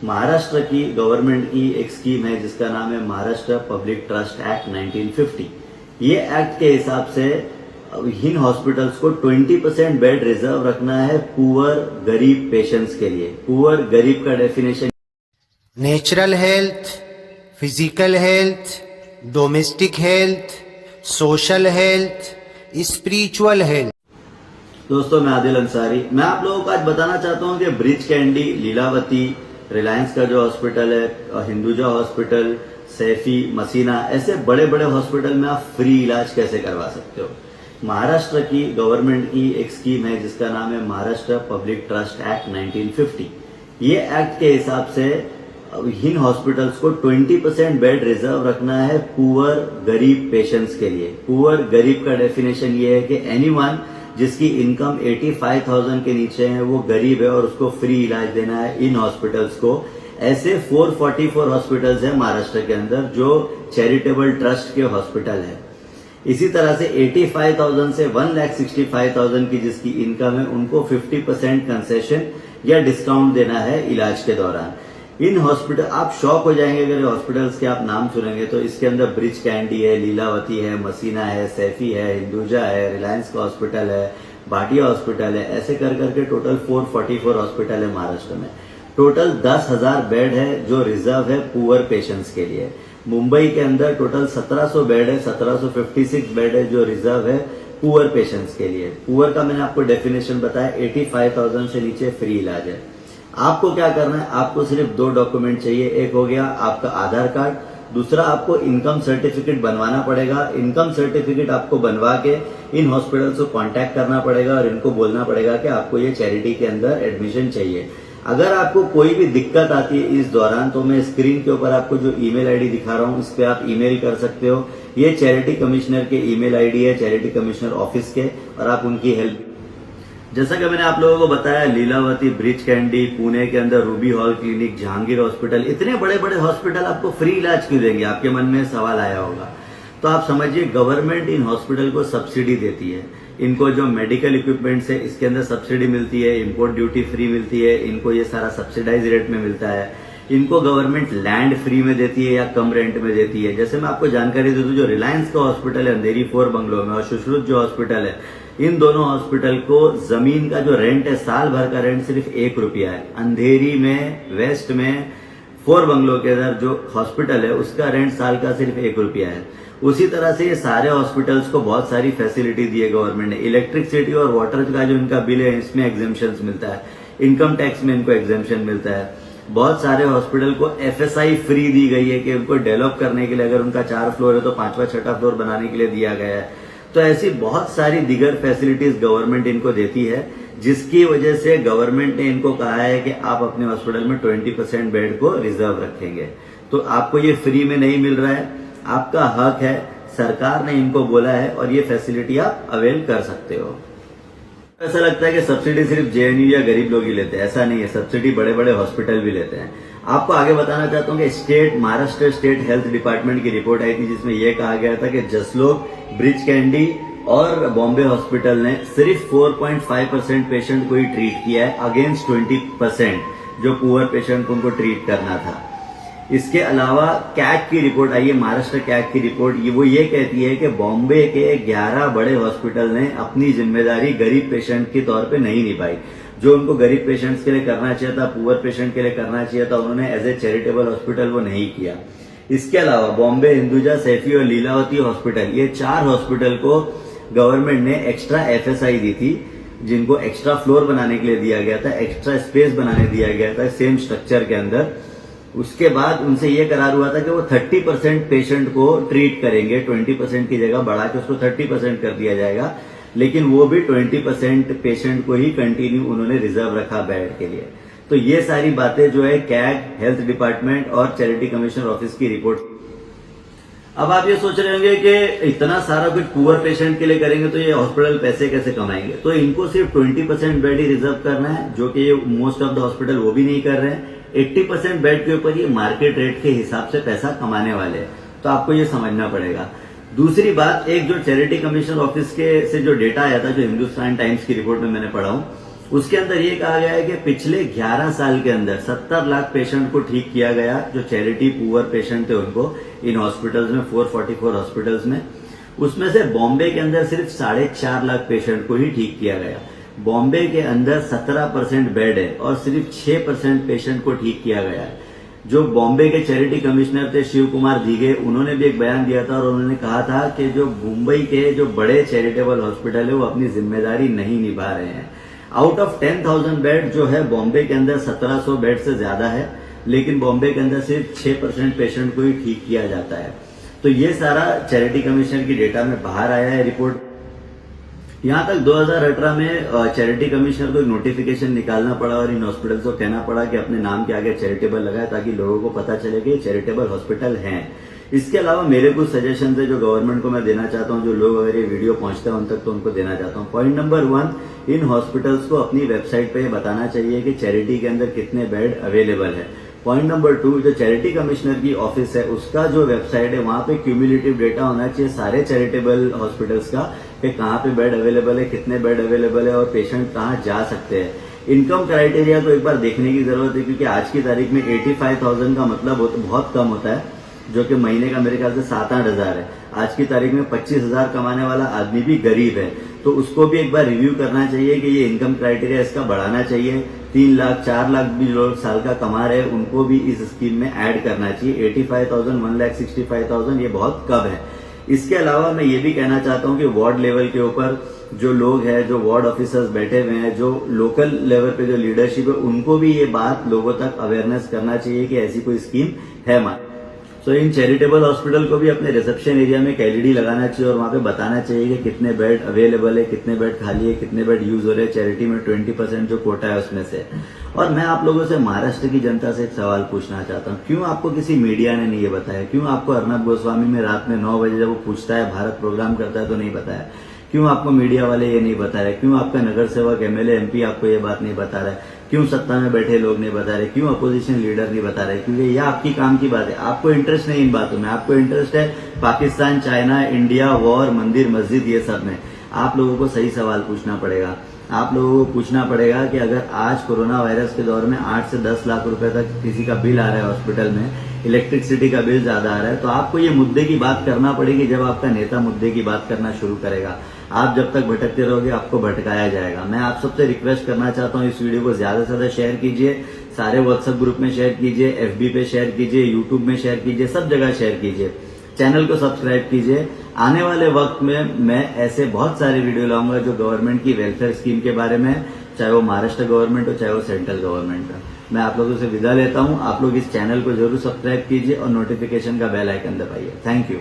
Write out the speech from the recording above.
महाराष्ट्र की गवर्नमेंट की एक स्कीम है जिसका नाम है महाराष्ट्र पब्लिक ट्रस्ट एक्ट 1950। ये एक्ट के हिसाब से इन हॉस्पिटल्स को 20% बेड रिजर्व रखना है पुअर गरीब पेशेंट्स के लिए। पुअर गरीब का definition natural health, physical health, domestic health, social health, spiritual health. दोस्तों, मैं आदिल अंसारी। मैं आप लोगों को आज बताना चाहता हूं कि ब्रिज कैंडी, लीलावती, रिलायंस का जो हॉस्पिटल है, हिंदुजा हॉस्पिटल, सैफी, मसीना, ऐसे बड़े बड़े हॉस्पिटल में आप फ्री इलाज कैसे करवा सकते हो। महाराष्ट्र की गवर्नमेंट की एक स्कीम है जिसका नाम है महाराष्ट्र पब्लिक ट्रस्ट एक्ट 1950। ये एक्ट के हिसाब से इन हॉस्पिटल्स को 20% बेड रिजर्व रखना है पुअर गरीब पेशेंट्स के लिए। पुअर गरीब का डेफिनेशन ये है कि एनीवन जिसकी इनकम 85,000 के नीचे है वो गरीब है और उसको फ्री इलाज देना है इन हॉस्पिटल्स को। ऐसे 444 हॉस्पिटल्स है महाराष्ट्र के अंदर जो चैरिटेबल ट्रस्ट के हॉस्पिटल है। इसी तरह से 85,000 से 1,65,000 की जिसकी इनकम है उनको 50% कंसेशन या डिस्काउंट देना है इलाज के दौरान। इन हॉस्पिटल आप शॉक हो जाएंगे अगर हॉस्पिटल्स के आप नाम सुनेंगे तो इसके अंदर ब्रिज कैंडी है, लीलावती है, मसीना है, सैफी है, हिंदुजा है, रिलायंस का हॉस्पिटल है, भाटिया हॉस्पिटल है। ऐसे कर करके टोटल 444 हॉस्पिटल है महाराष्ट्र में। टोटल 10,000 बेड है जो रिजर्व है पुअर पेशेंट्स के लिए। मुंबई के अंदर टोटल 1700 बेड है, 1756 बेड है जो रिजर्व है पुअर पेशेंट्स के लिए। पुअर का मैंने आपको डेफिनेशन बताया, 85,000 से नीचे फ्री इलाज है। आपको क्या करना है, आपको सिर्फ 2 डॉक्यूमेंट चाहिए। एक हो गया आपका आधार कार्ड, दूसरा आपको इनकम सर्टिफिकेट बनवाना पड़ेगा। इनकम सर्टिफिकेट आपको बनवा के इन हॉस्पिटल्स को कांटेक्ट करना पड़ेगा और इनको बोलना पड़ेगा कि आपको ये चैरिटी के अंदर एडमिशन चाहिए। अगर आपको कोई भी दिक्कत आती है इस दौरान तो मैं स्क्रीन के ऊपर आपको जो ईमेल आईडी दिखा रहा हूं इस पे आप ईमेल कर सकते हो। ये चैरिटी कमिश्नर के ईमेल आईडी है, चैरिटी कमिश्नर ऑफिस के, और आप उनकी हेल्प। जैसा कि मैंने आप लोगों को बताया, लीलावती, ब्रिज कैंडी, पुणे के अंदर Ruby hall clinic, Jahangir hospital, इतने बड़े बड़े हॉस्पिटल आपको फ्री इलाज क्यों देंगे? आपके मन में सवाल आया होगा। तो आप समझिए, गवर्नमेंट इन हॉस्पिटल को सब्सिडी देती है। इनको जो मेडिकल इक्विपमेंट्स है इसके अंदर सब्सिडी मिलती है, इम्पोर्ट ड्यूटी फ्री मिलती है, इनको ये सारा सब्सिडाइज रेट में मिलता है। इनको गवर्नमेंट लैंड फ्री में देती है या कम रेंट में देती है। जैसे मैं आपको जानकारी दे दूं, जो रिलायंस का हॉस्पिटल है अंधेरी 4 बंगलो में और सुश्रुत जो हॉस्पिटल है, इन दोनों हॉस्पिटल को जमीन का जो रेंट है, साल भर का रेंट सिर्फ 1 रुपया है। अंधेरी में, वेस्ट में 4 बंगलो के अंदर जो हॉस्पिटल है उसका रेंट साल का सिर्फ 1 रुपया है। उसी तरह से ये सारे हॉस्पिटल्स को बहुत सारी फैसिलिटी दी है गवर्नमेंट ने। इलेक्ट्रिसिटी और वाटर का जो इनका बिल है इसमें एग्जेम्पशन मिलता है, इनकम टैक्स में इनको एग्जेम्पशन मिलता है। बहुत सारे हॉस्पिटल को FSI फ्री दी गई है कि उनको डेवलप करने के लिए, अगर उनका 4 फ्लोर है तो 5वां 6वां फ्लोर बनाने के लिए दिया गया है। तो ऐसी बहुत सारी दीगर फैसिलिटीज गवर्नमेंट इनको देती है, जिसकी वजह से गवर्नमेंट ने इनको कहा है कि आप अपने हॉस्पिटल में 20% बेड को रिजर्व रखेंगे। तो आपको ये फ्री में नहीं मिल रहा है, आपका हक है, सरकार ने इनको बोला है और ये फैसिलिटी आप अवेल कर सकते हो। ऐसा लगता है कि सब्सिडी सिर्फ JNU या गरीब लोग ही लेते हैं, ऐसा नहीं है। सब्सिडी बड़े बड़े हॉस्पिटल भी लेते हैं। आपको आगे बताना चाहता हूं कि महाराष्ट्र स्टेट हेल्थ डिपार्टमेंट की रिपोर्ट आई थी जिसमें यह कहा गया था कि जसलोक, ब्रिज कैंडी और बॉम्बे हॉस्पिटल ने सिर्फ 4.5% पेशेंट को ही ट्रीट किया है, अगेंस्ट 20% जो पुअर पेशेंट को उनको ट्रीट करना था। इसके अलावा कैग की रिपोर्ट आई है, महाराष्ट्र कैग की रिपोर्ट, वो ये कहती है कि बॉम्बे के 11 बड़े हॉस्पिटल ने अपनी जिम्मेदारी गरीब पेशेंट के तौर पे नहीं निभाई। जो उनको गरीब पेशेंट्स के लिए करना चाहिए था, पुअर पेशेंट के लिए करना चाहिए था, उन्होंने एज ए चैरिटेबल हॉस्पिटल वो नहीं किया। इसके अलावा बॉम्बे, हिंदुजा, सैफी और लीलावती हॉस्पिटल, ये 4 हॉस्पिटल को गवर्नमेंट ने एक्स्ट्रा FSI दी थी, जिनको एक्स्ट्रा फ्लोर बनाने के लिए दिया गया था, एक्स्ट्रा स्पेस बनाने दिया गया था सेम स्ट्रक्चर के अंदर। उसके बाद उनसे यह करार हुआ था कि वो 30% पेशेंट को ट्रीट करेंगे, 20% की जगह बढ़ा के उसको 30% कर दिया जाएगा, लेकिन वो भी 20% पेशेंट को ही कंटिन्यू उन्होंने रिजर्व रखा बेड के लिए। तो ये सारी बातें जो है कैग, हेल्थ डिपार्टमेंट और चैरिटी कमिश्नर ऑफिस की रिपोर्ट। अब आप ये सोच रहे होंगे कि इतना सारा कुछ पुअर पेशेंट के लिए करेंगे तो ये हॉस्पिटल पैसे कैसे कमाएंगे। तो इनको सिर्फ 20% बेड ही रिजर्व करना है, जो कि मोस्ट ऑफ द हॉस्पिटल वो भी नहीं कर रहे हैं। 80% बेड के ऊपर ये मार्केट रेट के हिसाब से पैसा कमाने वाले हैं। तो आपको ये समझना पड़ेगा। दूसरी बात, एक जो चैरिटी कमिश्नर ऑफिस के से जो डेटा आया था, जो हिंदुस्तान टाइम्स की रिपोर्ट में मैंने पढ़ा हूं, उसके अंदर ये कहा गया है कि पिछले 11 साल के अंदर 70 लाख पेशेंट को ठीक किया गया, जो चैरिटी पुअर पेशेंट थे उनको इन हॉस्पिटल्स में, 444 हॉस्पिटल्स में। उसमें से बॉम्बे के अंदर सिर्फ 4.5 लाख पेशेंट को ही ठीक किया गया। बॉम्बे के अंदर 17% बेड है और सिर्फ 6% पेशेंट को ठीक किया गया है। जो बॉम्बे के चैरिटी कमिश्नर थे शिव कुमार दिघे, उन्होंने भी एक बयान दिया था और उन्होंने कहा था कि जो मुंबई के जो बड़े चैरिटेबल हॉस्पिटल है वो अपनी जिम्मेदारी नहीं निभा रहे हैं। आउट ऑफ 10,000 बेड जो है बॉम्बे के अंदर 1700 बेड से ज्यादा है, लेकिन बॉम्बे के अंदर सिर्फ 6% पेशेंट को ही ठीक किया जाता है। तो ये सारा चैरिटी कमिश्नर की डेटा में बाहर आया है रिपोर्ट। यहां तक 2018 में चैरिटी कमिश्नर को एक नोटिफिकेशन निकालना पड़ा और इन हॉस्पिटल्स को कहना पड़ा कि अपने नाम के आगे चैरिटेबल लगाए, ताकि लोगों को पता चले कि चैरिटेबल हॉस्पिटल हैं। इसके अलावा मेरे कुछ सजेशन है जो गवर्नमेंट को मैं देना चाहता हूं, जो लोग अगर ये वीडियो पहुंचता है उन तक तो उनको देना चाहता हूं। पॉइंट नंबर 1, इन हॉस्पिटल्स को अपनी वेबसाइट पे बताना चाहिए कि चैरिटी के अंदर कितने बेड अवेलेबल है। पॉइंट नंबर 2, जो चैरिटी कमिश्नर की ऑफिस है उसका जो वेबसाइट है वहां पे क्यूमुलेटिव डेटा होना चाहिए सारे चैरिटेबल हॉस्पिटल्स का, कि कहाँ पे बेड अवेलेबल है, कितने बेड अवेलेबल है और पेशेंट कहाँ जा सकते हैं। इनकम क्राइटेरिया तो एक बार देखने की जरूरत है, क्योंकि आज की तारीख में 85,000 का मतलब बहुत कम होता है, जो कि महीने का मेरे ख्याल से 7-8 हजार है। आज की तारीख में 25,000 कमाने वाला आदमी भी गरीब है, तो उसको भी एक बार रिव्यू करना चाहिए कि ये इनकम क्राइटेरिया इसका बढ़ाना चाहिए। 3 लाख 4 लाख भी लोग साल का कमा रहे हैं, उनको भी इस स्कीम में ऐड करना चाहिए। 85,000 1,65,000 ये बहुत कम है। इसके अलावा मैं ये भी कहना चाहता हूं कि वार्ड लेवल के ऊपर जो लोग हैं, जो वार्ड ऑफिसर्स बैठे हुए हैं, जो लोकल लेवल पे जो लीडरशिप है, उनको भी ये बात लोगों तक अवेयरनेस करना चाहिए कि ऐसी कोई स्कीम है। सो इन चैरिटेबल हॉस्पिटल को भी अपने रिसेप्शन एरिया में एक एलईडी लगाना चाहिए और वहां पे बताना चाहिए कि कितने बेड अवेलेबल है, कितने बेड खाली है, कितने बेड यूज हो रहे हैं। चैरिटी में 20% जो कोटा है उसमें से। और मैं आप लोगों से, महाराष्ट्र की जनता से एक सवाल पूछना चाहता हूं, क्यों आपको किसी मीडिया ने नहीं ये बताया? क्यों आपको अर्नब गोस्वामी में रात में 9 बजे जब वो पूछता है, भारत प्रोग्राम करता है तो नहीं बताया? क्यों आपको मीडिया वाले ये नहीं बता रहे? क्यों आपका नगर सेवक एमएलए एमपी आपको ये बात नहीं बता रहा है? क्यों सत्ता में बैठे लोग नहीं बता रहे? क्यों अपोजिशन लीडर नहीं बता रहे? क्योंकि यह आपकी काम की बात है। आपको इंटरेस्ट नहीं इन बातों में, आपको इंटरेस्ट है पाकिस्तान, चाइना, इंडिया, वॉर, मंदिर, मस्जिद, ये सब में। आप लोगों को सही सवाल पूछना पड़ेगा। आप लोगों को पूछना पड़ेगा कि अगर आज कोरोना वायरस के दौर में 8 से 10 लाख रुपए तक किसी का बिल आ रहा है हॉस्पिटल में, इलेक्ट्रिसिटी का बिल ज्यादा आ रहा है, तो आपको ये मुद्दे की बात करना पड़ेगी जब आपका नेता मुद्दे की बात करना शुरू करेगा। आप जब तक भटकते रहोगे आपको भटकाया जाएगा। मैं आप सबसे रिक्वेस्ट करना चाहता हूं, इस वीडियो को ज्यादा से ज्यादा शेयर कीजिए, सारे व्हाट्सएप ग्रुप में शेयर कीजिए, एफबी पे शेयर कीजिए, यूट्यूब में शेयर कीजिए, सब जगह शेयर कीजिए। चैनल को सब्सक्राइब कीजिए। आने वाले वक्त में मैं ऐसे बहुत सारे वीडियो लाऊंगा जो गवर्नमेंट की वेलफेयर स्कीम के बारे में, चाहे वो महाराष्ट्र गवर्नमेंट हो, चाहे वो सेंट्रल गवर्नमेंट हो। मैं आप लोगों से विदा लेता हूं। आप लोग इस चैनल को जरूर सब्सक्राइब कीजिए और नोटिफिकेशन का बेल आइकन दबाइए। Thank you.